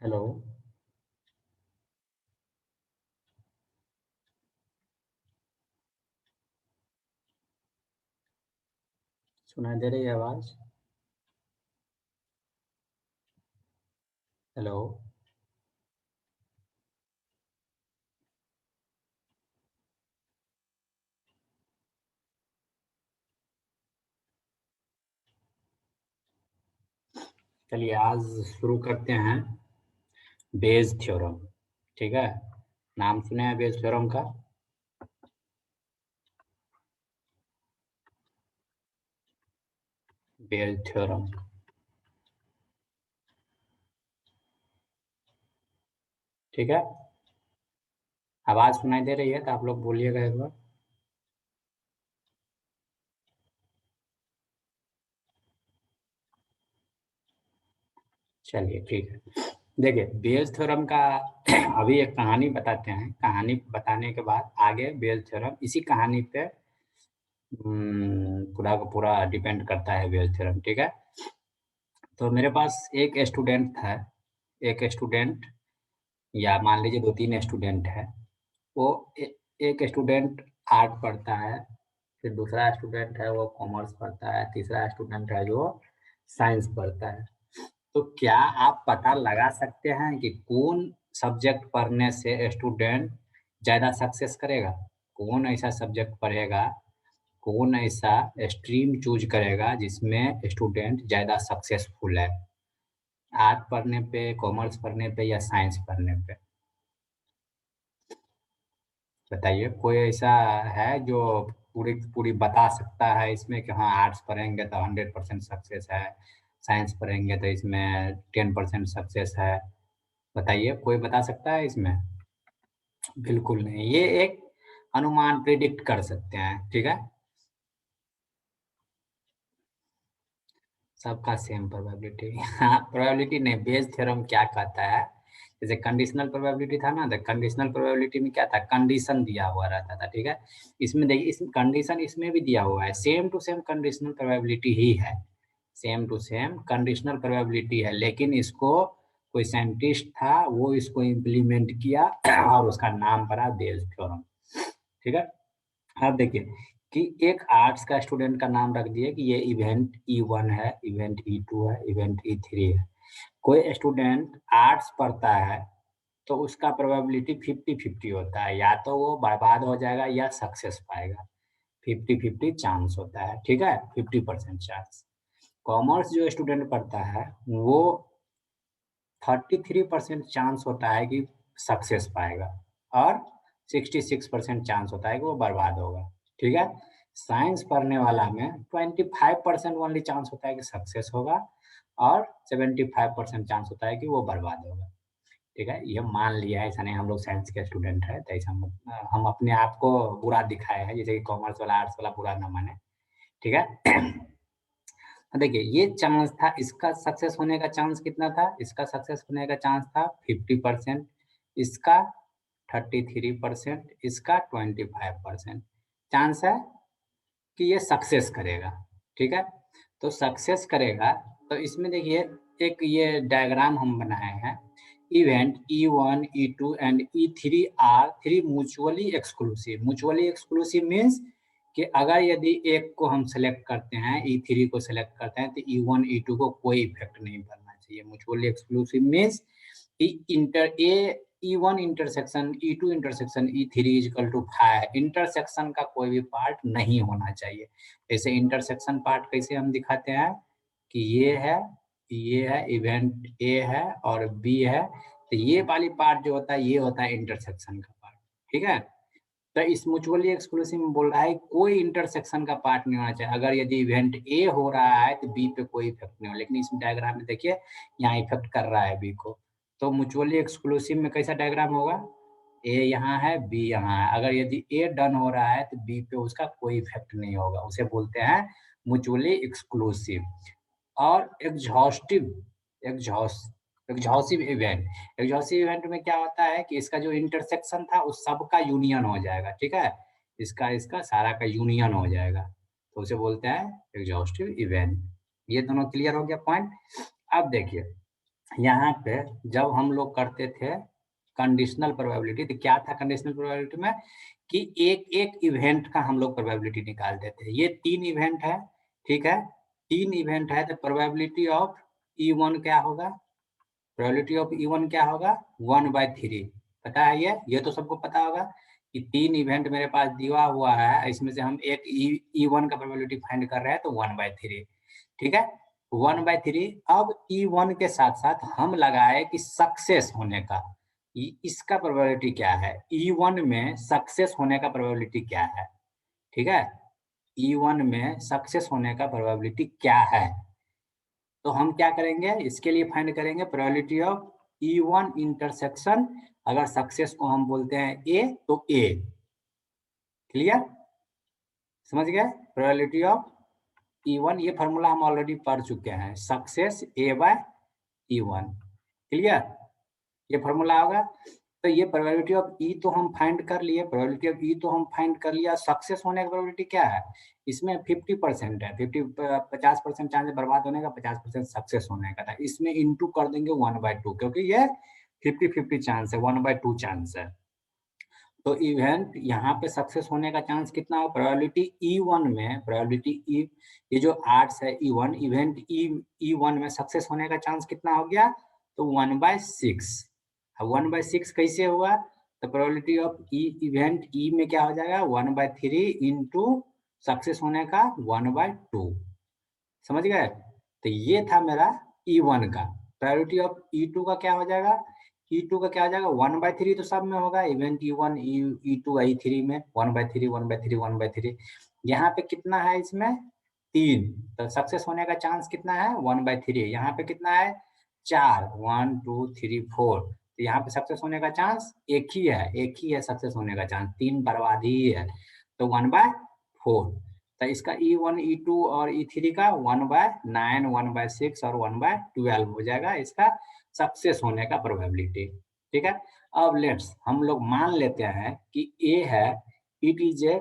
Hello. सुनाई दे रही है आवाज? हेलो। चलिए आज शुरू करते हैं बेज थ्योरम। ठीक है, नाम सुने हैं बेज थ्योरम का? Bayes theorem. ठीक है, आवाज सुनाई दे रही है तो आप लोग बोलिएगा एक बार। चलिए ठीक है, देखिए बेज थ्योरम का अभी एक कहानी बताते हैं। कहानी बताने के बाद आगे बेज थ्योरम इसी कहानी पे पूरा का पूरा डिपेंड करता है बेज थ्योरम। ठीक है, तो मेरे पास एक स्टूडेंट था। एक स्टूडेंट या मान लीजिए 2-3 स्टूडेंट है। वो एक स्टूडेंट आर्ट पढ़ता है, फिर दूसरा स्टूडेंट है वो कॉमर्स पढ़ता है, तीसरा स्टूडेंट है जो साइंस पढ़ता है। तो क्या आप पता लगा सकते हैं कि कौन सब्जेक्ट पढ़ने से स्टूडेंट ज़्यादा सक्सेस करेगा? कौन ऐसा सब्जेक्ट पढ़ेगा, कौन ऐसा स्ट्रीम चूज करेगा जिसमें स्टूडेंट ज़्यादा सक्सेसफुल है? आर्ट पढ़ने पे, कॉमर्स पढ़ने पे या साइंस पढ़ने पे? बताइए, कोई ऐसा है जो पूरी पूरी बता सकता है इसमें कि हाँ आर्ट्स पढ़ेंगे तो 100% सक्सेस है, साइंस पढ़ेंगे तो इसमें 10% सक्सेस है? बताइए, कोई बता सकता है इसमें? बिल्कुल नहीं, ये एक अनुमान प्रिडिक्ट कर सकते हैं। ठीक है, सबका सेम प्रोबेबिलिटी हाँ, प्रोबेबिलिटी नहीं, बेज थ्योरम क्या कहता है, जैसे कंडीशनल प्रोबेबिलिटी था ना, तो कंडीशनल प्रोबेबिलिटी में क्या था, कंडीशन दिया हुआ रहता था। ठीक है, इसमें देखिए, इस कंडीशन इसमें भी दिया हुआ है, same to same conditional probability ही है, same to same conditional probability है, लेकिन इसको कोई साइंटिस्ट था वो इसको इम्प्लीमेंट किया और उसका नाम पड़ा बेज थ्योरम। ठीक है, अब देखिए कि एक आर्ट्स का स्टूडेंट का नाम रख दिए कि ये इवेंट E1 है, इवेंट E2 है, इवेंट E3 है। कोई स्टूडेंट आर्ट्स पढ़ता है तो उसका प्रोबेबिलिटी 50-50 होता है, या तो वो बर्बाद हो जाएगा या सक्सेस पाएगा। 50-50 चांस होता है। ठीक है, 50% चांस। कॉमर्स जो स्टूडेंट पढ़ता है वो 33% चांस होता है कि सक्सेस पाएगा और 66% चांस होता है कि वो बर्बाद होगा। ठीक है, साइंस पढ़ने वाला में 25% ओनली चांस होता है कि सक्सेस होगा और 75% चांस होता है कि वो बर्बाद होगा। ठीक है, ये मान लिया है, ऐसा नहीं हम लोग साइंस के स्टूडेंट है तो ऐसा हम अपने आप को बुरा दिखाए हैं, जैसे कि कॉमर्स वाला आर्ट्स वाला बुरा ना माने। ठीक है देखिए ये चांस था, इसका सक्सेस होने का चांस कितना था, इसका सक्सेस होने का चांस था 50%, इसका 33%, इसका 25% चांस है कि ये सक्सेस करेगा। ठीक है, तो सक्सेस करेगा तो इसमें देखिए एक ये डायग्राम हम बनाए हैं। Event E1, E2 and E3 are three mutually exclusive. Mutually exclusive means कि अगर यदि एक को हम सेलेक्ट करते हैं, E3 को सेलेक्ट करते हैं, तो E1, E2 को कोई इफेक्ट नहीं पड़ना चाहिए। Mutually exclusive means inter a E1 intersection E2 intersection E3 इक्वल टू 5, इंटरसेक्शन का कोई भी पार्ट नहीं होना चाहिए। जैसे इंटरसेक्शन पार्ट कैसे हम दिखाते हैं कि ये है इवेंट ए है और बी है, तो ये वाली पार्ट जो होता है ये होता है इंटरसेक्शन का पार्ट। ठीक है, तो इस म्यूचुअली एक्सक्लूसिव में बोल रहा है कोई इंटरसेक्शन का पार्ट नहीं होना चाहिए। अगर यदि इवेंट ए हो रहा है तो बी पे कोई इफेक्ट नहीं हो, लेकिन इस डायग्राम में देखिए यहाँ इफेक्ट कर रहा है बी को। तो म्यूचुअली एक्सक्लूसिव में कैसा डायग्राम होगा, ए यहाँ है, बी यहाँ है, अगर यदि ए डन हो रहा है तो बी पे उसका कोई इफेक्ट नहीं होगा, उसे बोलते हैं म्यूचुअली एक्सक्लूसिव। और एग्जॉस्ट एग्जॉसिव इवेंट, एग्जॉसिव इवेंट में क्या होता है कि इसका जो इंटरसेक्शन था उस सब का यूनियन हो जाएगा। ठीक है, इसका इसका सारा का यूनियन हो जाएगा, तो उसे बोलते हैं एग्जॉस्टिव इवेंट। ये दोनों क्लियर हो गया पॉइंट। अब देखिए यहाँ पे जब हम लोग करते थे कंडीशनल प्रोबेबिलिटी, तो क्या था कंडीशनल प्रोबेबिलिटी में कि एक एक इवेंट का हम लोग प्रोबेबिलिटी निकालते थे। ये 3 इवेंट है, ठीक है? 3 इवेंट है तो प्रोबेबिलिटी ऑफ E1 क्या होगा? प्रोबेबिलिटी ऑफ E1 क्या होगा? 1/3। पता है ये तो सबको पता होगा कि 3 इवेंट मेरे पास दिया हुआ है, इसमें से हम एक E1 का प्रोबेबिलिटी फाइंड कर रहे हैं तो 1/3, ठीक है? 1/3। अब E1 के साथ-साथ हम लगाए कि सक्सेस होने का, इसका प्रोबेबिलिटी क्या है? E1 में सक्सेस होने का प्रोबेबिलिटी क्या है? ठीक है? E1 में सक्सेस होने का प्रोबेबिलिटी क्या है? तो हम क्या करेंगे? इसके लिए फाइंड करेंगे प्रोबेबिलिटी ऑफ E1 इंटरसेक्शन, अगर सक्सेस को हम बोलते हैं A तो A। क्लियर? समझ गए? प्रोबेबिलिटी ऑफ E1, ये फार्मूला हम ऑलरेडी पढ़ चुके हैं, सक्सेस A/E1। क्लियर? ये फार्मूला होगा। तो ये प्रोबेबिलिटी ऑफ E तो हम फाइंड कर लिए, प्रोबेबिलिटी ऑफ E तो हम फाइंड कर लिया, सक्सेस होने की प्रोबेबिलिटी क्या है? इसमें 50% है, 50% चांस है बर्बाद होने का, 50% सक्सेस होने का था। इसमें इनटू कर देंगे 1/2, क्योंकि ये 50-50 चांस है, 1/2 चांस है। तो इवेंट यहाँ पे सक्सेस होने का चांस कितना हो? प्रोबेबिलिटी E1 में, प्रोबेबिलिटी E, ये जो आर्ट्स है E1, इवेंट E1 में सक्सेस होने का चांस कितना हो गया? तो 1/6। अब 1/6 कैसे हुआ? तो प्रोबेबिलिटी ऑफ इवेंट E में क्या हो जाएगा? 1/3 इंटू सक्सेस होने का 1/2। समझ गए? तो ये था मेरा E1 का। प्रायोरिटी ऑफ E2 का क्या हो जाएगा? E2 का क्या हो जाएगा? 1/3 तो सब में होगा, इवेंट E1, E2, E3 में 1/3, 1/3, 1/3। यहाँ पे कितना है इसमें? 3। तो सक्सेस होने का चांस कितना है? 1/3। यहाँ पे कितना है? 4, 1, 2, 3, 4। तो यहाँ पे सक्सेस होने का चांस एक ही है सक्सेस होने का चांस, 3 बर्बाद ही है। तो 1/4। तो इसका E1, E2 और E3 का 1/9, 1/6 और 1/12 हो जाएगा इसका सक्सेस होने का प्रोबेबिलिटी। ठीक है? अब लेट्स हम लोग मान लेते हैं कि A है, it is a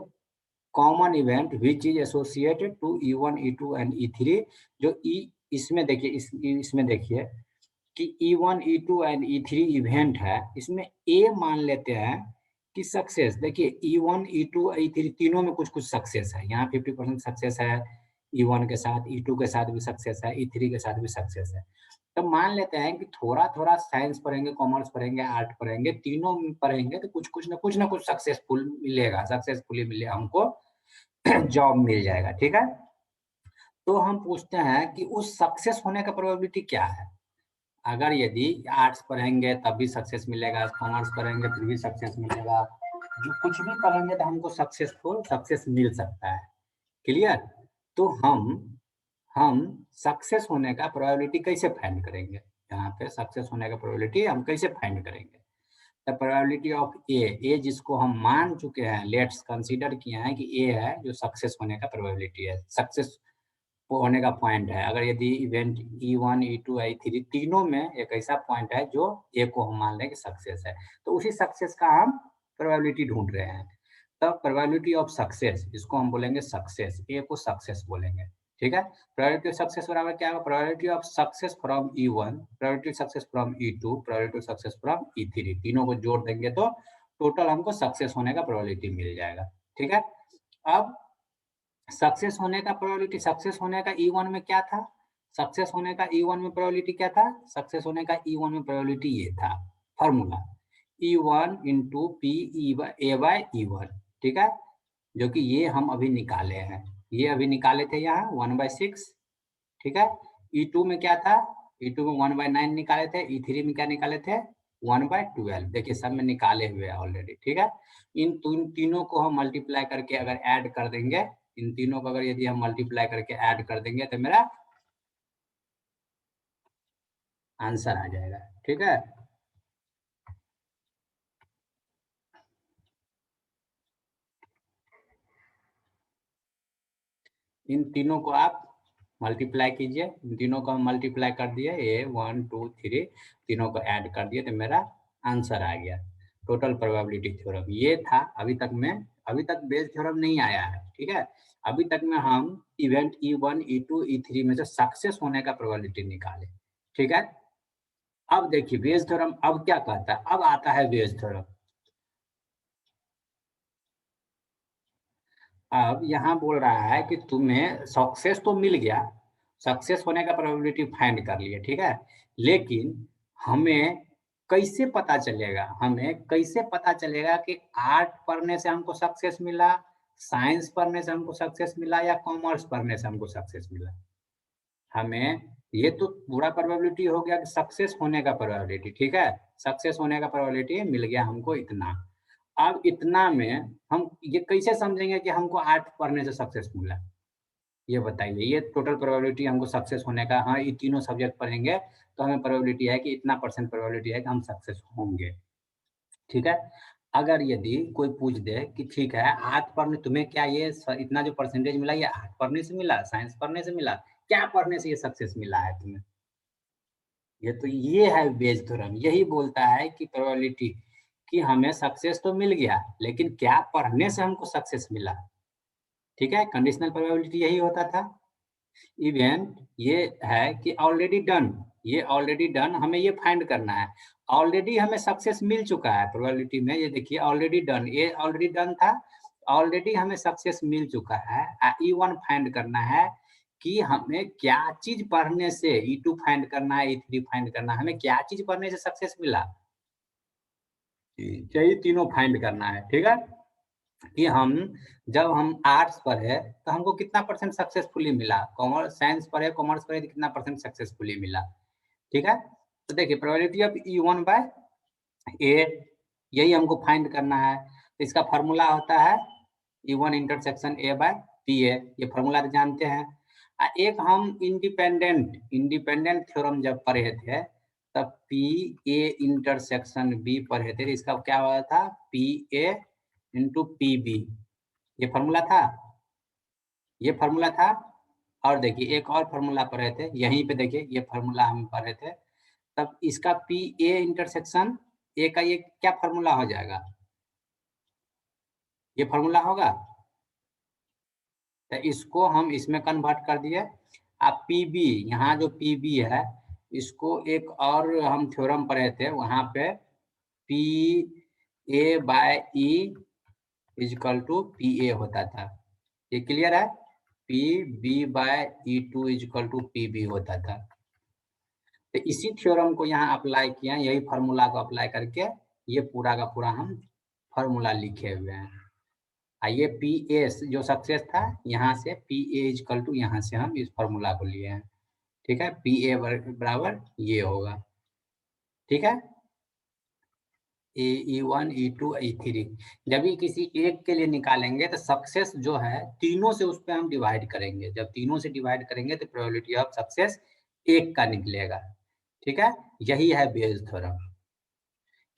common event which is associated to E1, E2 and E3। जो E, इसमें देखिए, इसमें देखिए कि E1, E2 and E3 event है, इसमें A मान लेते हैं कि सक्सेस, देखिए E1, E2, E3 तीनों में कुछ-कुछ सक्सेस है। यहाँ 50% सक्सेस है E1 के साथ, E2 के साथ भी सक्सेस है, E3 के साथ भी सक्सेस है। तो मान लेते हैं कि थोड़ा-थोड़ा साइंस पढ़ेंगे, कॉमर्स पढ़ेंगे, आर्ट पढ़ेंगे, तीनों में पढ़ेंगे तो कुछ-कुछ ना कुछ सक्सेसफुल मिलेगा, सक्सेसफुली मिले हमको जॉब मिल जाएगा, ठीक है? तो हम पूछते हैं कि उस सक्सेस होने का प्रोबेबिलिटी क्या है? अगर यदि आर्ट्स पढ़ेंगे तब भी सक्सेस मिलेगा, कॉमर्स पढ़ेंगे फिर भी सक्सेस मिलेगा, जो कुछ भी पढ़ेंगे तो हमको सक्सेस मिल सकता है। क्लियर? तो हम सक्सेस होने का प्रोबेबिलिटी कैसे फाइंड करेंगे? यहाँ पे सक्सेस होने का प्रोबेबिलिटी हम कैसे फाइंड करेंगे? द प्रोबेबिलिटी ऑफ ए जिसको हम मान चुके हैं, लेट्स कंसीडर किए हैं कि ए है जो सक्सेस होने का प्रोबेबिलिटी है, सक्सेस होने का पॉइंट है। अगर यदि इवेंट E1, E2, E3 तीनों में एक ऐसा पॉइंट है जो ए को हम मान लें कि सक्सेस है, तो उसी सक्सेस का हम प्रोबेबिलिटी ढूंढ रहे हैं। तब प्रोबेबिलिटी ऑफ सक्सेस, इसको हम बोलेंगे सक्सेस, ए को सक्सेस बोलेंगे। ठीक है? प्रोबेबिलिटी ऑफ सक्सेस बराबर क्या होगा? Probability of success from E1, probability success from E2, probability success from E3, तीनों को जोड़ देंगे तो टोटल हमको सक्सेस होने का प्रोबेबिलिटी मिल जाएगा। ठीक है? अब सक्सेस होने का प्रोबेबिलिटी, सक्सेस होने का E1 में क्या था? सक्सेस होने का E1 में प्रोबेबिलिटी क्या था? सक्सेस होने का E1 में प्रोबेबिलिटी ये था, formula E1 into P A by E1, ठीक है? जो कि ये हम अभी निकाले हैं, ये अभी निकाले थे यहाँ 1/6, ठीक है? E2 में क्या था? E2 में 1/9 निकाले थे, E3 में क्या निकाले थे? 1/12। देखिए सब में निकाले हुए हैं ऑलरेडी, ठीक है? इन तीनों को हम मल्टीप्लाई करके अगर ऐड कर देंगे, इन तीनों को अगर यदि हम मल्टीप्लाई करके ऐड कर देंगे तो मेरा आंसर आ जाएगा, ठीक है? इन तीनों को आप मल्टीप्लाई कीजिए, इन तीनों को हम मल्टीप्लाई कर दिए, ये 1, 2, 3 तीनों को ऐड कर दिए तो मेरा आंसर आ गया। टोटल प्रोबेबिलिटी थ्योरम ये था। अभी तक बेस थ्योरम नहीं आया है, ठीक है? अभी तक में हम इवेंट E1, E2, E3 में से सक्सेस होने का प्रोबेबिलिटी निकाले, ठीक है? अब देखिए बेयस थ्योरम अब क्या कहता है, अब आता है बेयस थ्योरम। अब यहाँ बोल रहा है कि तुम्हें सक्सेस तो मिल गया, सक्सेस होने का प्रोबेबिलिटी फाइंड कर लिए, ठीक है? लेकिन हमें कैसे पता चलेगा, हमें कैसे पता चलेगा कि आर्ट पढ़ने से हमको सक्सेस मिला, साइंस पढ़ने से हमको सक्सेस मिला या कॉमर्स पढ़ने से हमको सक्सेस मिला? हमें ये तो पूरा प्रोबेबिलिटी हो गया कि सक्सेस होने का प्रोबेबिलिटी, ठीक है? सक्सेस होने का प्रोबेबिलिटी मिल गया हमको इतना। अब इतना में हम ये कैसे समझेंगे कि हमको आर्ट पढ़ने से सक्सेस मिला? ये बताइए, ये टोटल प्रोबेबिलिटी हमको सक्सेस होने का, हाँ, ये तीनों सब्जेक्ट पढ़ेंगे तो हमें प्रोबेबिलिटी है कि इतना परसेंट प्रोबेबिलिटी है कि हम सक्सेस होंगे, ठीक है? अगर यदि कोई पूछ दे कि ठीक है, आर्ट पढ़ने तुम्हें क्या ये इतना जो परसेंटेज मिला ये आर्ट पढ़ने से मिला, साइंस पढ़ने से मिला, क्या पढ़ने से ये सक्सेस मिला है तुम्हें? ये है बेज थ्योरम, यही बोलता है कि प्रोबेबिलिटी कि हमें सक्सेस तो मिल गया, लेकिन क्या पढ़ने से हमको सक्सेस मिला, ठीक है? कंडीशनल प्रोबेबिलिटी यही होता था। इवेंट ये है कि ऑलरेडी डन, ये ऑलरेडी डन हमें ये फाइंड करना है। ऑलरेडी हमें सक्सेस मिल चुका है प्रोबेबिलिटी में, ये देखिए ऑलरेडी डन, ये ऑलरेडी डन था, ऑलरेडी हमें सक्सेस मिल चुका है। ई1 फाइंड करना है कि हमें क्या चीज़ पढ़ने से, ई2 फाइंड करना है, ई3 फाइंड करना है, हमें क्या चीज़ पढ़ने से सक्सेस मिला? यही तीनों फाइंड करना है, ठीक है? कि हम जब हम आर्ट्स पढ़े तो हमको कितना परसेंट सक्सेसफुली मिला, कॉमर्स साइंस पढ़े, कॉमर्स पढ़े तो कितना परसेंट सक्सेसफुली मिला, ठीक है? तो देखिए प्रोबेबिलिटी ऑफ E1/A, यही हमको फाइंड करना है। तो इसका फार्मूला होता है E1 इंटरसेक्शन A/PA, ये फार्मूला तो जानते हैं। एक हम इंडिपेंडेंट इंडिपेंडेंट थ्योरम जब पढ़े थे तब PA इंटरसेक्शन B पढ़े थे, इसका क्या हुआ था, PA इंटू PB, ये फार्मूला था, ये फार्मूला था। और देखिए एक और फार्मूला पढ़े थे, यहीं पे देखिए ये फार्मूला हम पढ़े थे, तब इसका PA इंटरसेक्शन A का ये क्या फार्मूला हो जाएगा, ये फार्मूला होगा। तो इसको हम इसमें कन्वर्ट कर दिए। अब PB, यहाँ जो PB है इसको एक और हम थ्योरम पढ़े थे, वहाँ पे PA/E इक्वल टू PA होता था, ये क्लियर है? PB/E2 इक्वल टू PB होता था। तो इसी थ्योरम को यहाँ अप्लाई किया, यही फार्मूला को अप्लाई करके ये पूरा का पूरा हम फार्मूला लिखे हुए हैं। ये PA जो सक्सेस था, यहाँ से PA इक्वल टू यहाँ से हम इस फार्मूला को लिए हैं, ठीक है? PA बराबर ये होगा, ठीक है? E1, E2, E3 जब भी किसी एक के लिए निकालेंगे तो सक्सेस जो है तीनों से उस पे हम डिवाइड करेंगे, जब तीनों से डिवाइड करेंगे तो प्रोबेबिलिटी ऑफ सक्सेस एक का निकलेगा, ठीक है? यही है बेयस थ्योरम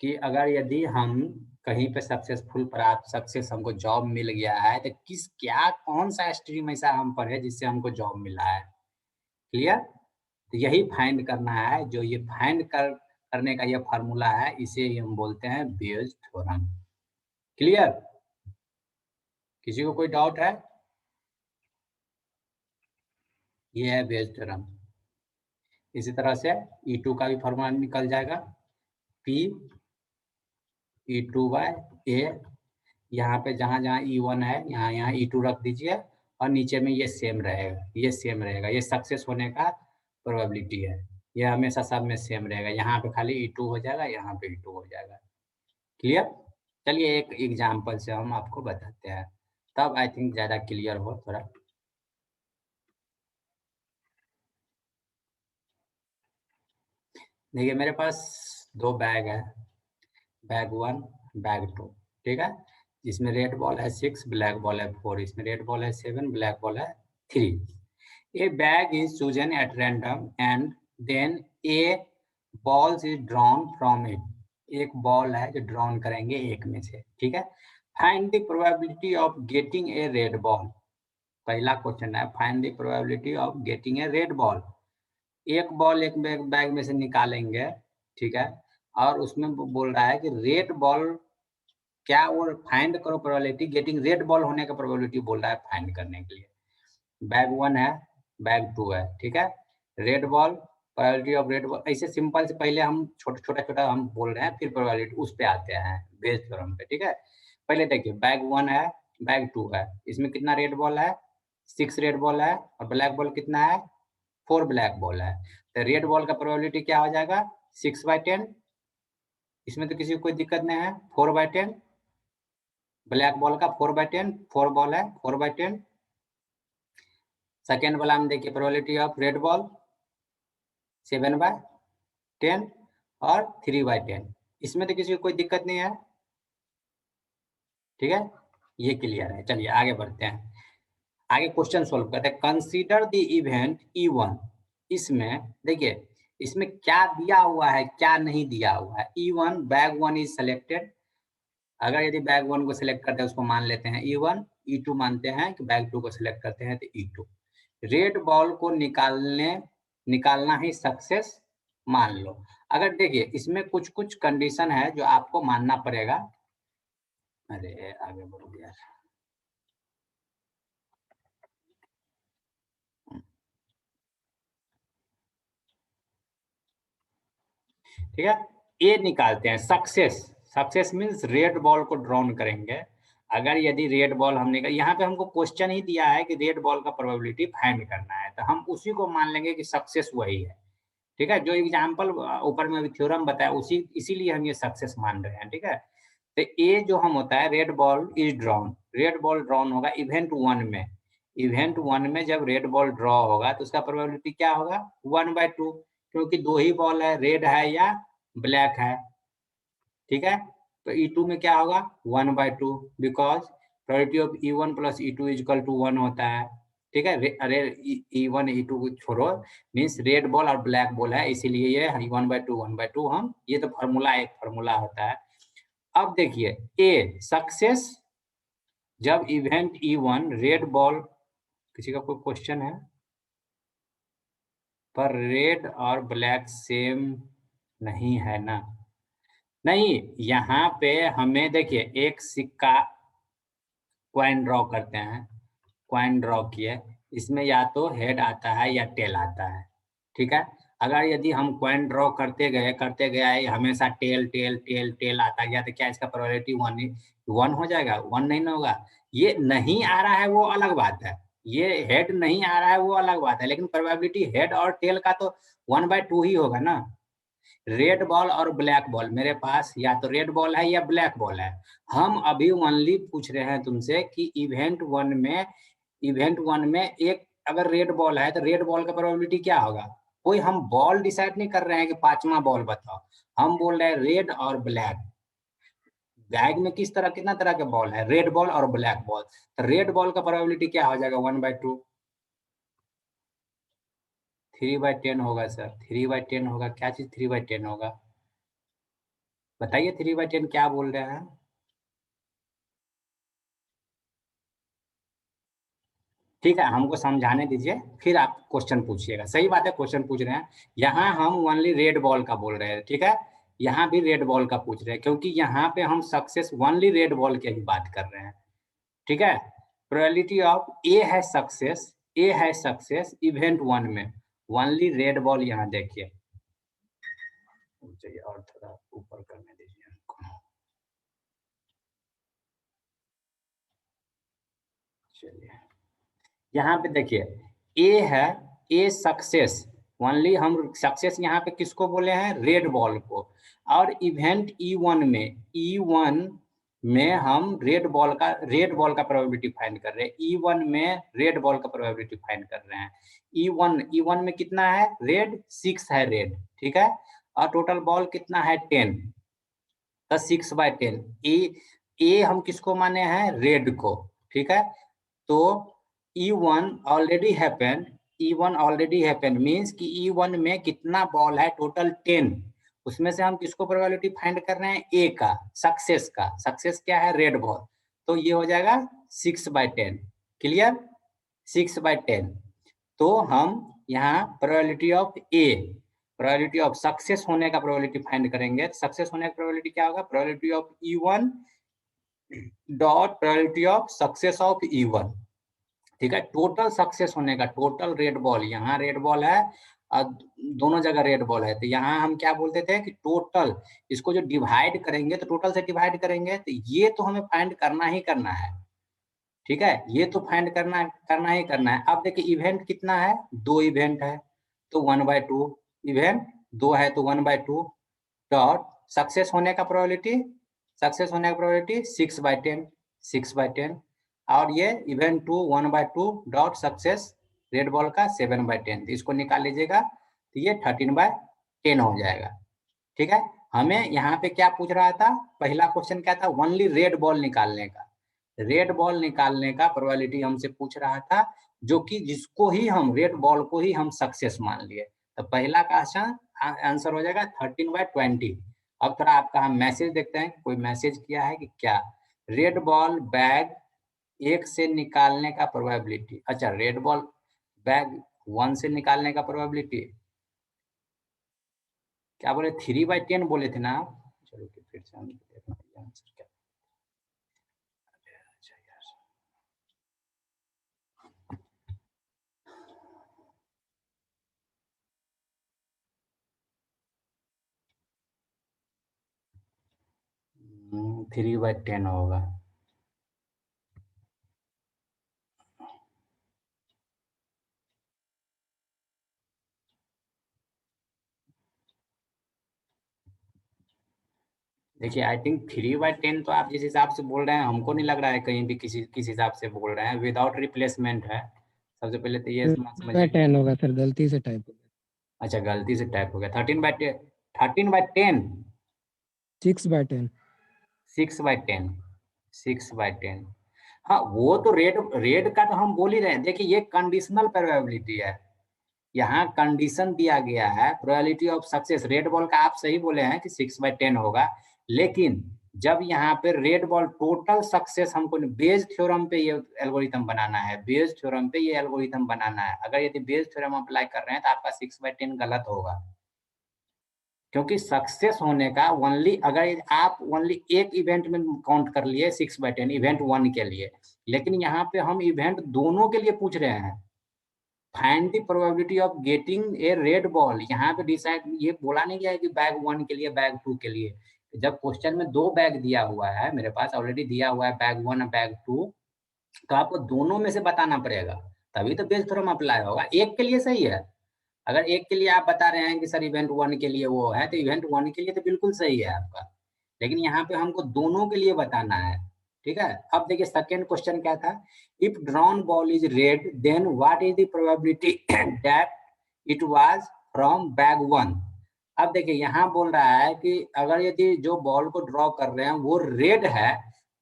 कि अगर यदि हम कहीं पे सक्सेसफुल प्राप्त, सक्सेस हमको जॉब मिल गया है तो किस क्या कौन सा स्ट्रीम ऐसा हम पढ़े जिससे हमको जॉब मिला है, क्लियर? तो यही फाइंड करना है, जो ये फाइंड करने का ये फार्मूला है, इसे ही हम बोलते हैं बेयस थ्योरम, क्लियर? किसी को कोई डाउट है? ये है बेयस थ्योरम। इसी तरह से E2 का भी फार्मूला निकल जाएगा, P E2/A, यहाँ पे जहाँ-जहाँ E1 है यहाँ-यहाँ E2 रख दीजिए और नीचे में ये सेम रहेगा, ये सेम रहेगा, ये सक्सेस होने का प्रोबेबिलिटी है, ये हमेशा सब में सेम रहेगा, यहाँ पे खाली E2 हो जाएगा, यहाँ पे E2 हो जाएगा, क्लियर? चलिए एक एग्जांपल से हम आपको बताते हैं, तब आई थिंक ज़्यादा क्लियर हो थोड़ा। देखिए मेरे पास 2 बैग है, बैग 1, बैग 2, ठीक है? इसमें रेड बॉल है 6, ब्लैक बॉल है 4, इसमें रेड बॉल है 7, ब्लैक बॉल है 3। A bag is chosen at random and then a balls is drawn from it. एक बॉल है जो ड्रॉन करेंगे एक में से, ठीक है? Find the probability of getting a red ball. पहला क्वेश्चन है find the probability of getting a red ball. एक बॉल एक बैग में से निकालेंगे, ठीक है? और उसमें बोल रहा है कि रेड बॉल क्या, वो फाइंड करो प्रोबेबिलिटी गेटिंग रेड बॉल होने का प्रोबेबिलिटी बोल रहा है फाइंड करने के लिए। बैग 1 है, बैग 2 है, ठीक है? Red ball probability of red ball, ऐसे सिंपल से पहले हम छोटा हम बोल रहे हैं, फिर प्रोबेबिलिटी उस पे आते हैं बेस थ्योरम पे, ठीक है। पहले देखिए बैग 1 है, बैग 2 है, इसमें कितना रेड बॉल है, 6 रेड बॉल है, और ब्लैक बॉल कितना है, 4 ब्लैक बॉल है। तो रेड बॉल का प्रोबेबिलिटी क्या हो जाएगा, 6/10, इसमें तो किसी को कोई दिक्कत नहीं है, 4/10। ब्लैक बॉल का 4/10, 4 बॉल है, 4/10। सेकेंड वाला हम देखिए प्रोबेबिलिटी ऑफ रेड बॉल 7/10 और 3/10, इसमें तो किसी को कोई दिक्कत नहीं है, ठीक है, ये क्लियर है। चलिए आगे बढ़ते हैं, आगे क्वेश्चन सोल्व करते हैं। कंसीडर द इवेंट E1, इसमें देखिए इसमें क्या दिया हुआ है क्या नहीं दिया हुआ है। E1 बैग 1 इज सेलेक्टेड, अगर यदि बैग 1 को सिलेक्ट करते हैं उसको मान लेते हैं E1, E2 मानते हैं कि बैग 2 को सिलेक्ट करते हैं तो E2। रेड बॉल को निकालना ही सक्सेस मान लो। अगर देखिए इसमें कुछ कुछ कंडीशन है जो आपको मानना पड़ेगा। अरे आगे बढ़ो यार, ठीक है। ए निकालते हैं success, success means red ball को ड्रॉन करेंगे। अगर यदि रेड बॉल हम निकाल, यहाँ पे हमको क्वेश्चन ही दिया है कि रेड बॉल का प्रोबेबिलिटी फाइंड करना है, तो हम उसी को मान लेंगे कि सक्सेस वही है, ठीक है। जो एग्जाम्पल ऊपर में थ्योरम बताया उसी इसीलिए हम ये सक्सेस मान रहे हैं, ठीक है। तो ए जो हम होता है red ball is drawn, red ball drawn होगा इवेंट 1 में। इवेंट 1 में जब रेड बॉल ड्रॉ होगा तो उसका प्रोबेबिलिटी क्या होगा, 1/2, क्योंकि दो ही बॉल है, रेड है या ब्लैक है, ठीक है। तो E2 में क्या होगा, 1/2, because probability of E1 plus E2 is equal to 1 होता है, ठीक है। अरे E1 E2 को छोड़ो, मीन्स रेड बॉल और ब्लैक बॉल है, इसीलिए ये 1/2 हम, ये तो फॉर्मूला एक फॉर्मूला होता है। अब देखिए ए सक्सेस, जब इवेंट E1 रेड बॉल, किसी का कोई क्वेश्चन है, पर रेड और ब्लैक सेम नहीं है ना, नहीं, यहाँ पे हमें देखिए एक सिक्का कॉइन ड्रॉ करते हैं, कॉइन ड्रॉ किए, इसमें या तो हेड आता है या टेल आता है, ठीक है। अगर यदि हम कॉइन ड्रॉ करते गए हमेशा टेल टेल टेल टेल आता गया, तो क्या इसका प्रोबेबिलिटी 1 हो जाएगा, 1 नहीं ना होगा। ये नहीं आ रहा है वो अलग बात है, ये हेड नहीं आ रहा है वो अलग बात है, लेकिन प्रोबेबिलिटी हेड और टेल का तो 1/2 ही होगा ना। रेड बॉल और ब्लैक बॉल, मेरे पास या तो रेड बॉल है या ब्लैक बॉल है। हम अभी ओनली पूछ रहे हैं तुमसे कि इवेंट वन में एक अगर रेड बॉल है तो रेड बॉल का प्रोबेबिलिटी क्या होगा। कोई हम बॉल डिसाइड नहीं कर रहे हैं कि 5वां बॉल बताओ, हम बोल रहे हैं रेड और ब्लैक। बैग में कितना तरह के बॉल है, रेड बॉल और ब्लैक बॉल, तो रेड बॉल का प्रोबेबिलिटी क्या हो जाएगा, 1/2। 3/10 होगा सर, 3/10 होगा, क्या चीज 3/10 होगा, बताइए 3/10 क्या बोल रहे हैं। ठीक है, हमको समझाने दीजिए, फिर आप क्वेश्चन पूछिएगा। सही बात है, क्वेश्चन पूछ रहे हैं। यहाँ हम ओनली रेड बॉल का बोल रहे हैं, ठीक है। यहाँ भी रेड बॉल का पूछ रहे हैं, क्योंकि यहाँ पे हम सक्सेस ओनली रेड बॉल की ही बात कर रहे हैं, ठीक है। प्रोबेबिलिटी ऑफ ए है सक्सेस इवेंट 1 में, ओनली रेड बॉल। यहाँ देखिए, चलिए और थोड़ा ऊपर करने दीजिए हमको, चलिए यहाँ पे देखिए ए है, ए सक्सेस, ओनली हम सक्सेस यहाँ पे किसको बोले हैं, रेड बॉल को। और इवेंट E1 में हम रेड बॉल का प्रोबेबिलिटी फाइंड कर रहे हैं, E1 में रेड बॉल का प्रोबेबिलिटी फाइंड कर रहे हैं। E1 में कितना है, रेड 6 है रेड, ठीक है, और टोटल बॉल कितना है 10, तो 6/10। ए हम किसको माने हैं, रेड को, ठीक है। तो E1 already happened, E1 already happened means कि E1 में कितना बॉल है, टोटल 10, उसमें से हम किसको प्रोबेबिलिटी फाइंड कर रहे हैं, ए का, सक्सेस का। सक्सेस क्या है, रेड बॉल, तो ये हो जाएगा 6/10, क्लियर, 6/10। तो हम यहाँ प्रोबेबिलिटी ऑफ सक्सेस होने का प्रोबेबिलिटी फाइंड करेंगे। सक्सेस होने का प्रोबेबिलिटी क्या होगा, probability of E1 dot probability of success of E1, ठीक है। टोटल सक्सेस होने का, टोटल रेड बॉल, यहाँ रेड बॉल है और दोनों जगह रेड बॉल है, तो यहाँ हम क्या बोलते थे कि टोटल, इसको जो डिवाइड करेंगे तो टोटल से डिवाइड करेंगे, तो ये तो हमें फाइंड करना ही करना है, ठीक है, ये तो फाइंड करना करना ही करना है। अब देखिए इवेंट कितना है, 2 इवेंट है, तो 1/2 इवेंट 2 है तो 1/2 डॉट सक्सेस होने का प्रोबेबिलिटी, सक्सेस होने का प्रोबेबिलिटी 6/10, 6/10, और ये event 2 1/2 dot success red ball का 7/10, तो इसको निकाल लीजिएगा, तो ये 13/10 हो जाएगा, ठीक है। हमें यहाँ पे क्या पूछ रहा था, पहला क्वेश्चन क्या था, ओनली रेड बॉल निकालने का, रेड बॉल निकालने का प्रोबेबिलिटी हमसे पूछ रहा था, जो कि जिसको ही हम रेड बॉल को ही हम सक्सेस मान लिए, तो पहला का आंसर हो जाएगा 13/20। अब थोड़ा आपका हम मैसेज देखते हैं, कोई मैसेज किया है कि क्या, रेड बॉल बैग 1 से निकालने का प्रोबेबिलिटी, अच्छा रेड बॉल बैग 1 से निकालने का प्रोबेबिलिटी, क्या बोले 3/10 बोले थे ना आप, चलो फिर से हम आंसर क्या, अच्छा यार 3/10 होगा। देखिए आई थिंक 3/10 तो आप जिस हिसाब से बोल रहे हैं, हमको नहीं लग रहा है कहीं भी किसी किस हिसाब से बोल रहे हैं, विदाउट रिप्लेसमेंट है, सबसे पहले तो ये समझिए। 10 होगा सर, गलती से टाइप हो गया। अच्छा गलती से टाइप हो गया, 13/10, 13/10, 6/10। 6/10, 6/10, हाँ वो तो रेड रेड का तो हम बोल ही रहे हैं, देखिए ये कंडीशनल प्रोबेबिलिटी है, यहाँ कंडीशन दिया गया है, probability of success red ball का, आप सही बोले हैं कि 6/10 होगा, लेकिन जब यहाँ पे रेड बॉल टोटल सक्सेस हमको बेज थ्योरम पे ये एल्गोरिथम बनाना है, बेज थ्योरम पे ये एल्गोरिथम बनाना है, अगर यदि बेज थ्योरम अप्लाई कर रहे हैं तो आपका 6/10 गलत होगा, क्योंकि सक्सेस होने का ओनली, अगर आप ओनली एक इवेंट में काउंट कर लिए 6/10 इवेंट 1 के लिए, लेकिन यहाँ पे हम इवेंट दोनों के लिए पूछ रहे हैं, find the probability of getting a red ball, यहाँ पे डिसाइड, ये बोला नहीं गया है कि बैग 1 के लिए बैग 2 के लिए, जब क्वेश्चन में 2 बैग दिया हुआ है, मेरे पास ऑलरेडी दिया हुआ है बैग 1 और बैग 2, तो आपको दोनों में से बताना पड़ेगा, तभी तो बेस थ्योरम अप्लाई होगा, एक के लिए सही है, अगर एक के लिए आप बता रहे हैं कि सर इवेंट 1 के लिए वो है, तो इवेंट 1 के लिए तो बिल्कुल सही है आपका, लेकिन यहाँ पे हमको दोनों के लिए बताना है, ठीक है। अब देखिए सेकंड क्वेश्चन क्या था, if drawn ball is red then what is the probability that it was from bag 1। अब देखिए यहाँ बोल रहा है कि अगर यदि जो बॉल को ड्रॉ कर रहे हैं वो रेड है,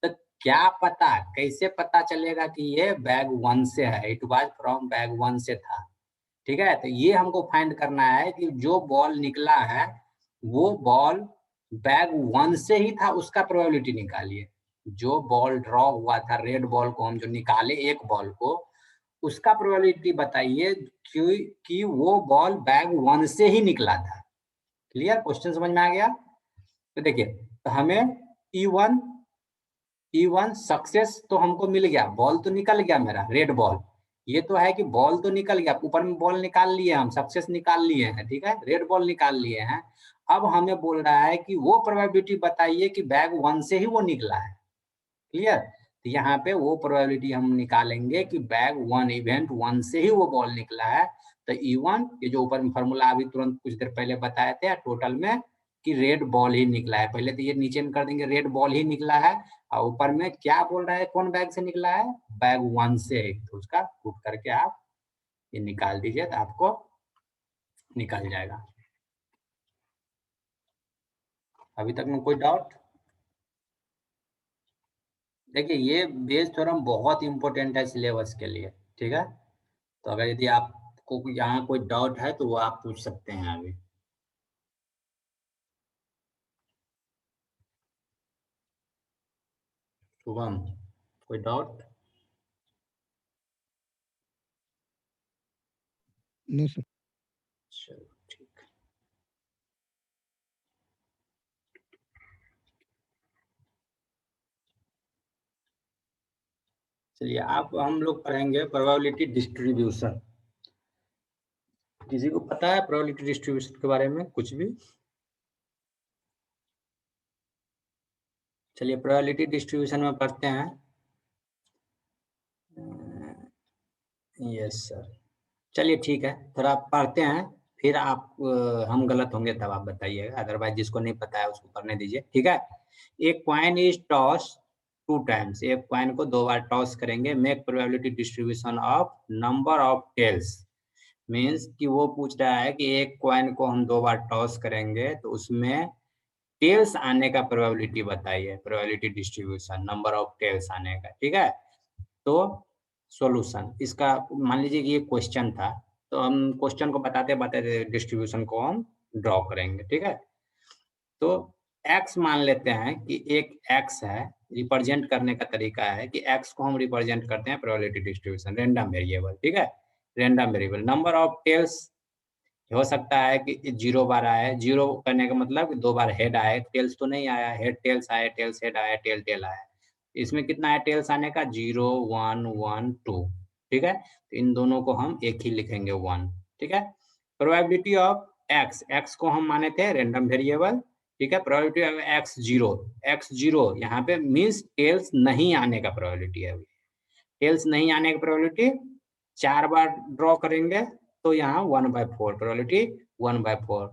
तो क्या पता, कैसे पता चलेगा कि ये बैग 1 से है, इट वाज फ्रॉम बैग 1 से था, ठीक है। तो ये हमको फाइंड करना है कि जो बॉल निकला है वो बॉल बैग 1 से ही था, उसका प्रोबेबिलिटी निकालिए, जो बॉल ड्रॉ हुआ था रेड बॉल को हम जो निकाले एक बॉल को, उसका प्रोबेबिलिटी बताइए कि वो बॉल बैग 1 से ही निकला था। क्लियर, क्वेश्चन समझ में आ गया। तो देखिए, तो हमें E1 E1 सक्सेस तो हमको मिल गया, बॉल तो निकल गया मेरा रेड बॉल, ये तो है कि बॉल तो निकल गया, ऊपर में बॉल निकाल लिए हम, सक्सेस निकाल लिए हैं, ठीक है, रेड बॉल निकाल लिए हैं। अब हमें बोल रहा है कि वो प्रोबेबिलिटी बताइए कि बैग 1 से ही वो निकला है। क्लियर, तो यहाँ पे वो प्रोबेबिलिटी हम निकालेंगे कि बैग 1 इवेंट 1 से ही वो बॉल निकला है, तो E1 ये जो ऊपर में फॉर्मूला अभी तुरंत कुछ देर पहले बताए थे टोटल में, कि रेड बॉल ही निकला है, पहले तो ये नीचे में कर देंगे रेड बॉल ही निकला है, और ऊपर में क्या बोल रहा है कौन बैग से निकला है, बैग 1 से, तो उसका प्रूफ करके आप ये निकाल दीजिए, तो आपको निकल जाएगा। अभी तक में कोई डाउट। देखिए ये बेस थ्योरम बहुत इंपॉर्टेंट है सिलेबस के लिए, ठीक है, तो अगर यदि आपको यहाँ कोई डाउट है तो वो आप पूछ सकते हैं अभी। शुभम, कोई डाउट। No sir. चलो ठीक, चलिए आप हम लोग पढ़ेंगे प्रोबेबिलिटी डिस्ट्रीब्यूशन। किसी को पता है प्रोबेबिलिटी डिस्ट्रीब्यूशन के बारे में कुछ भी? चलिए प्रोबेबिलिटी डिस्ट्रीब्यूशन में पढ़ते हैं। Yes sir. चलिए ठीक है, थोड़ा पढ़ते हैं, फिर आप हम गलत होंगे तब आप बताइएगा, अदरवाइज जिसको नहीं पता है उसको पढ़ने दीजिए, ठीक है। एक कॉइन इज टॉस 2 टाइम्स, एक कॉइन को 2 बार टॉस करेंगे, make probability distribution of number of tails. Means कि वो पूछ रहा है कि एक कॉइन को हम 2 बार टॉस करेंगे तो उसमें टेल्स आने का प्रोबेबिलिटी बताइए, probability distribution number of tails आने का, ठीक है। तो सॉल्यूशन इसका मान लीजिए कि ये क्वेश्चन था, तो हम क्वेश्चन को बताते बताते डिस्ट्रीब्यूशन को हम ड्रॉ करेंगे, ठीक है। तो x मान लेते हैं कि एक x है, रिप्रेजेंट करने का तरीका है कि x को हम रिप्रेजेंट करते हैं प्रोबेबिलिटी डिस्ट्रीब्यूशन, रैंडम वेरिएबल, ठीक है। Random variable number of tails हो सकता है कि 0 बार आए, 0 करने का मतलब 2 बार हेड आए, टेल्स तो नहीं आया, हेड टेल्स आए, टेल्स हेड आया, टेल टेल आया। इसमें कितना है टेल्स आने का? 0 1 1 2, ठीक है। तो इन दोनों को हम एक ही लिखेंगे 1, ठीक है। प्रोबेबिलिटी ऑफ x, x को हम माने थे रैंडम वेरिएबल, ठीक है। प्रोबेबिलिटी ऑफ x0, x0 यहाँ पे मीन्स टेल्स नहीं आने का प्रोबेबिलिटी है। टेल्स नहीं आने की प्रोबेबिलिटी 4 बार ड्रॉ करेंगे तो यहाँ 1/4 प्रोबेबिलिटी 1/4।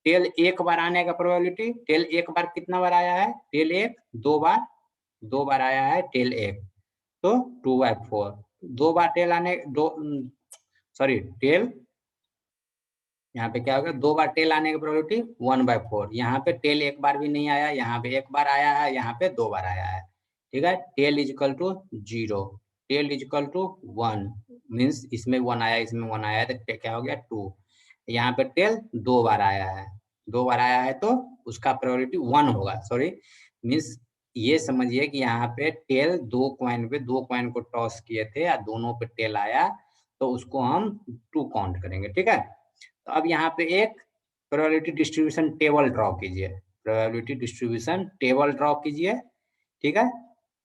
टेल एक बार आने का प्रोबेबिलिटी, टेल एक बार कितना बार आया है? टेल एक 2 बार आया है टेल एक, तो 2/4। 2 बार टेल आने सॉरी टेल यहाँ पे क्या होगा? 2 बार टेल आने की प्रोबेबिलिटी 1/4। यहाँ पे टेल एक बार भी नहीं आया, यहाँ पे एक बार आया है, यहाँ पे 2 बार आया है, ठीक है। Tail is equal to 0, tail is equal to 1, means इसमें 1 आया, इसमें 1 आया है, तो क्या हो गया 2। यहाँ पे टेल 2 बार आया है, 2 बार आया है तो उसका प्रोबेबिलिटी 1 होगा, सॉरी मीन्स ये समझिए कि यहाँ पे टेल 2 कॉइन को टॉस किए थे या दोनों पे टेल आया, तो उसको हम 2 काउंट करेंगे, ठीक है। तो अब यहाँ पे एक प्रोबेबिलिटी डिस्ट्रीब्यूशन टेबल ड्रॉ कीजिए, प्रोबेबिलिटी डिस्ट्रीब्यूशन टेबल ड्रॉ कीजिए, ठीक है।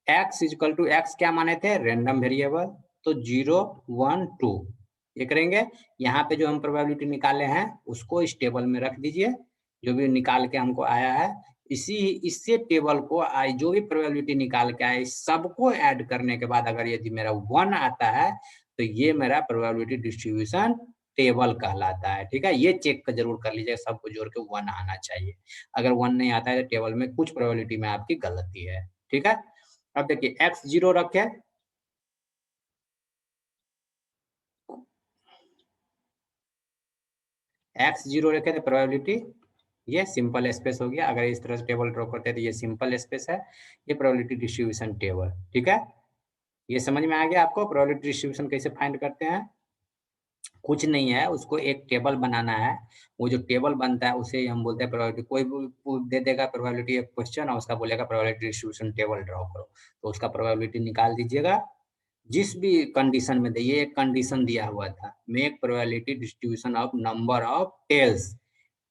x इक्वल टू एक्स क्या माने थे? रैंडम वेरिएबल, तो 0 1 2 ये करेंगे। यहाँ पे जो हम प्रोबेबिलिटी निकाले हैं उसको इस टेबल में रख दीजिए, जो भी निकाल के हमको आया है इससे टेबल को जो भी प्रोबेबिलिटी निकाल के आए सबको ऐड करने के बाद अगर यदि मेरा 1 आता है तो ये मेरा प्रोबेबिलिटी डिस्ट्रीब्यूशन टेबल कहलाता है, ठीक है। ये चेक कर जरूर कर लीजिए, सबको जोड़ के 1 आना चाहिए। अगर 1 नहीं आता है तो टेबल में कुछ प्रोबेबिलिटी में आपकी गलती है, ठीक है। अब देखिए x0 रखे, x0 रखे थे प्रोबेबिलिटी, ये सिंपल स्पेस हो गया। अगर इस तरह से टेबल ड्रॉ करते हैं तो ये सिंपल स्पेस है, ये प्रोबेबिलिटी डिस्ट्रीब्यूशन टेबल, ठीक है। ये समझ में आ गया आपको प्रोबेबिलिटी डिस्ट्रीब्यूशन कैसे फाइंड करते हैं? कुछ नहीं है, उसको एक टेबल बनाना है, वो जो टेबल बनता है उसे हम बोलते हैं प्रोबेबिलिटी। कोई भी दे देगा प्रोबेबिलिटी एक क्वेश्चन और उसका बोलेगा प्रोबेबिलिटी डिस्ट्रीब्यूशन टेबल ड्रॉ करो, तो उसका प्रोबेबिलिटी निकाल दीजिएगा जिस भी कंडीशन में दे। ये एक कंडीशन दिया हुआ था, make probability distribution of number of tails,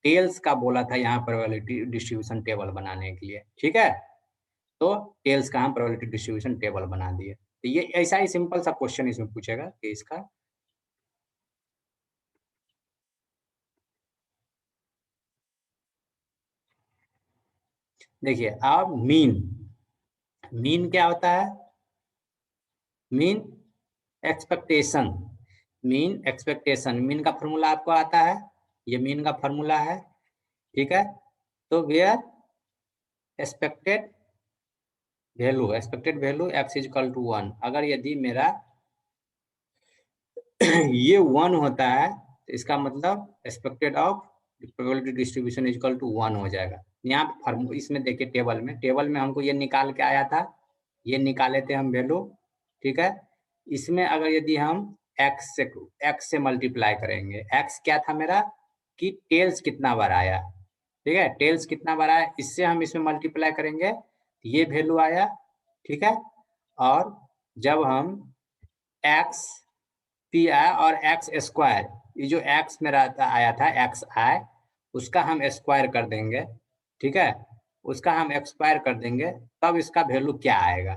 tails का बोला था यहाँ प्रोबेबिलिटी डिस्ट्रीब्यूशन टेबल बनाने के लिए, ठीक है। तो टेल्स का हम प्रोबेबिलिटी डिस्ट्रीब्यूशन टेबल बना दिए। तो ये ऐसा ही सिंपल सा क्वेश्चन इसमें पूछेगा कि इसका देखिए अब मीन क्या होता है? मीन एक्सपेक्टेशन, मीन का फॉर्मूला आपको आता है, ये मीन का फॉर्मूला है, ठीक है। तो where expected value x is equal to 1, अगर यदि मेरा ये 1 होता है तो इसका मतलब expected of probability distribution is equal to 1 हो जाएगा। यहाँ पे इसमें देखिए टेबल में हमको ये निकाल के आया था, ये निकाले थे हम वैल्यू, ठीक है। इसमें अगर यदि हम x से मल्टीप्लाई करेंगे, x क्या था मेरा कि टेल्स कितना बार आया, ठीक है, टेल्स कितना बार आया, इससे हम इसमें मल्टीप्लाई करेंगे, ये वैल्यू आया, ठीक है। और जब हम x पी आया और एक्स स्क्वायर, ये जो एक्स मेरा आया था एक्स आई, उसका हम स्क्वायर कर देंगे, ठीक है, उसका हम एक्सपायर कर देंगे, तब इसका वैल्यू क्या आएगा?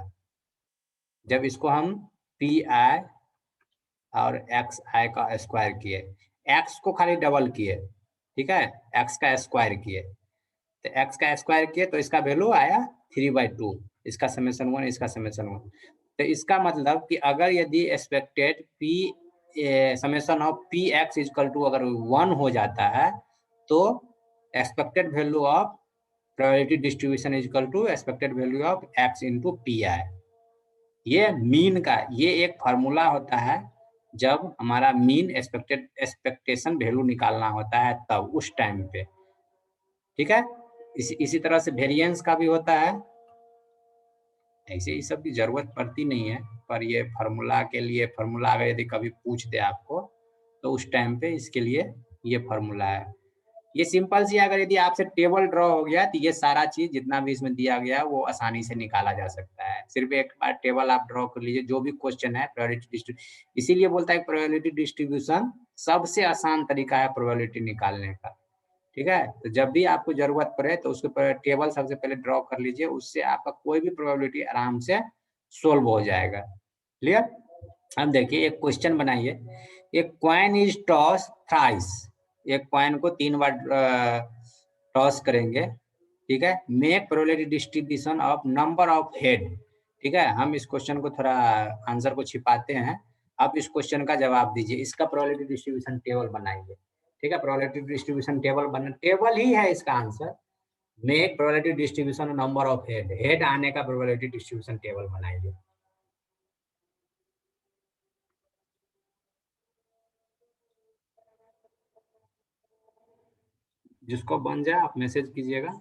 जब इसको हम पी आई और एक्स आई का स्क्वायर किए, एक्स को खाली डबल किए, ठीक है, एक्स का स्क्वायर किए, तो एक्स का स्क्वायर किए तो इसका वैल्यू आया 3/2, इसका समेशन 1, इसका समेशन 1। तो इसका मतलब कि अगर यदि expected P summation of P X is equal to अगर 1 हो जाता है तो expected value of probability distribution is equal to expected value of X into P I. ये मीन का ये एक फार्मूला होता है जब हमारा मीन एक्सपेक्टेशन वैल्यू निकालना होता है तब उस टाइम पे, ठीक है। इसी तरह से वेरिएंस का भी होता है, ऐसे ही सब की जरूरत पड़ती नहीं है, पर ये फार्मूला के लिए फार्मूला अगर यदि कभी पूछ दे आपको तो उस टाइम पे इसके लिए ये फार्मूला है। ये सिंपल सी अगर यदि आपसे टेबल ड्रॉ हो गया तो ये सारा चीज जितना भी इसमें दिया गया वो आसानी से निकाला जा सकता है। सिर्फ एक बार टेबल आप ड्रॉ कर लीजिए, जो भी क्वेश्चन है प्रोबेबिलिटी डिस्ट्रीब्यूशन, इसीलिए बोलता है प्रोबेबिलिटी डिस्ट्रीब्यूशन सबसे आसान तरीका है प्रोबेबिलिटी निकालने का, ठीक है। तो जब भी आपको जरूरत पड़े तो उसके पर टेबल सबसे पहले ड्रॉ कर लीजिए, उससे आपका कोई भी प्रोबेबिलिटी आराम से सोल्व हो जाएगा। क्लियर। अब देखिए एक क्वेश्चन बनाइए, एक कॉइन इज टॉस थ्राइस, एक कॉइन को 3 बार टॉस करेंगे, ठीक है। Make probability distribution of number of head, ठीक है। हम इस क्वेश्चन को थोड़ा आंसर को छिपाते हैं, आप इस क्वेश्चन का जवाब दीजिए, इसका प्रोबेबिलिटी डिस्ट्रीब्यूशन टेबल बनाइए, ठीक है। प्रोबेबिलिटी डिस्ट्रीब्यूशन टेबल ही है इसका answer. Make probability distribution number of head आने का प्रोबेबिलिटी डिस्ट्रीब्यूशन टेबल बनाइए। जिसको बन जाए आप मैसेज कीजिएगा।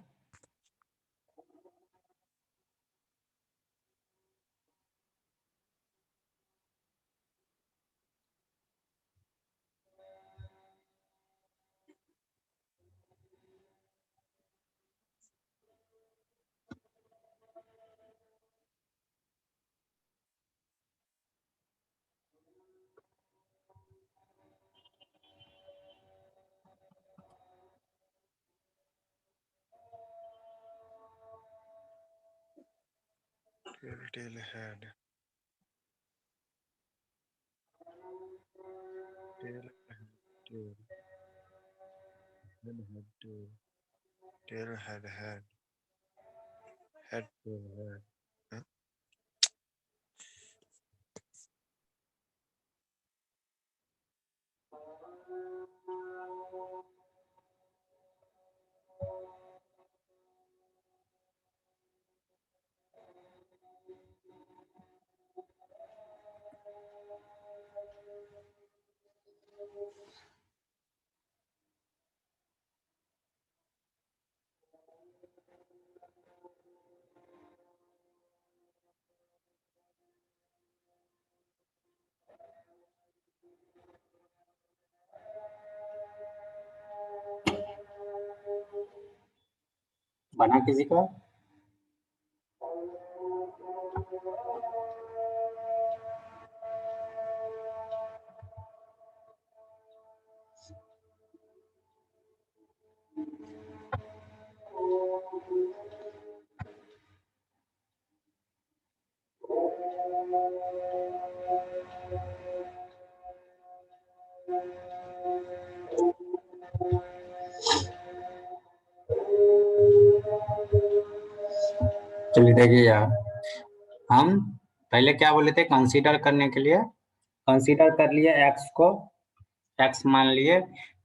tail head, tail tail tail head head tail head, huh? बना किसी का। चलिए देखिए यार, हम पहले क्या बोले थे कंसीडर करने के लिए, कंसीडर कर लिए एक्स को, एक्स मान लिए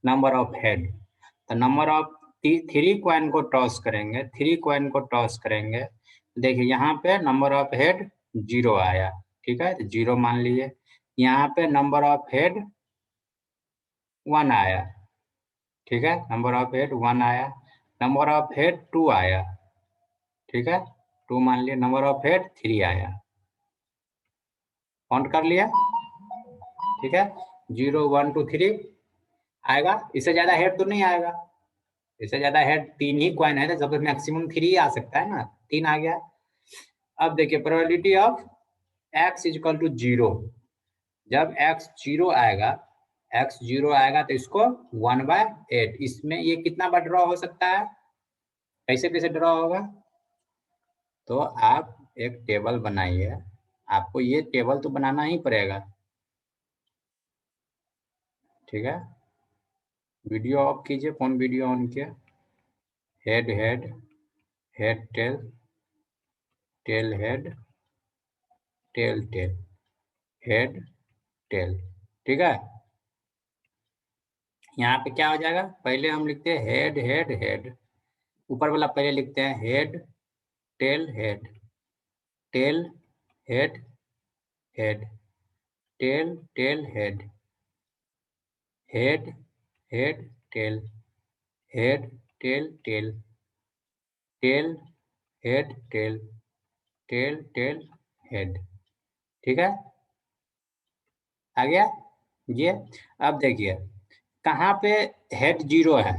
नंबर ऑफ हेड, तो नंबर ऑफ 3 कॉइन को टॉस करेंगे, 3 कॉइन को टॉस करेंगे, देखिए यहाँ पे नंबर ऑफ हेड 0 आया, ठीक है, तो 0 मान लिए। यहाँ पे नंबर ऑफ हेड 1 आया, ठीक है, नंबर ऑफ हेड 1 आया, नंबर ऑफ हेड 2 आया, ठीक है, 2 मान लिया, नंबर ऑफ हेड 3 आया, काउंट कर लिया, ठीक है, 0 1 2 3 आएगा, इससे ज्यादा हेड तो नहीं आएगा, इससे ज्यादा हेड 3 ही कॉइन है, तो सब मैक्सिमम 3 आ सकता है ना, 3 आ गया। अब देखिए probability of x equal to 0, जब x 0 आएगा, x 0 आएगा तो इसको 1/8, इसमें ये कितना बार ड्रॉ हो सकता है, कैसे कैसे ड्रॉ होगा, तो आप एक टेबल बनाइए, आपको ये टेबल तो बनाना ही पड़ेगा, ठीक है। वीडियो ऑफ कीजिए, कौन वीडियो ऑन किया? Head head, head tail, tail head, tail tail, head tail. ठीक है, यहाँ पे क्या हो जाएगा? पहले हम लिखते हैं हेड हेड हेड, ऊपर वाला पहले लिखते हैं head tail head, tail head head, tail tail head, head head tail, head tail tail, tail head tail, tail tail head. ठीक है, आ गया ये? अब देखिए कहाँ पे हेड 0 है,